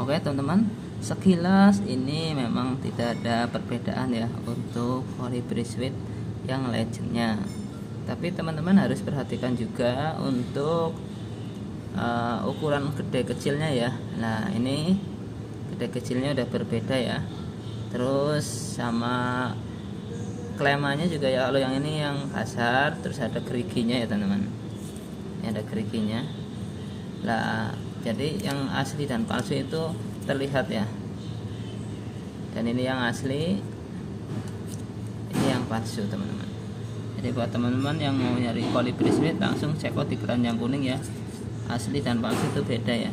Oke teman-teman, sekilas ini memang tidak ada perbedaan ya untuk Colibri Sweet yang legendnya. Tapi teman-teman harus perhatikan juga untuk ukuran gede kecilnya ya. Nah ini gede kecilnya udah berbeda ya. Terus sama klemanya juga ya, kalau yang ini yang kasar, terus ada geriginya ya teman-teman. Ini ada geriginya. Nah jadi yang asli dan palsu itu terlihat ya, dan ini yang asli, ini yang palsu teman-teman. Jadi buat teman-teman yang mau nyari Colibri Sweet langsung cek out di keran yang kuning ya, asli dan palsu itu beda ya.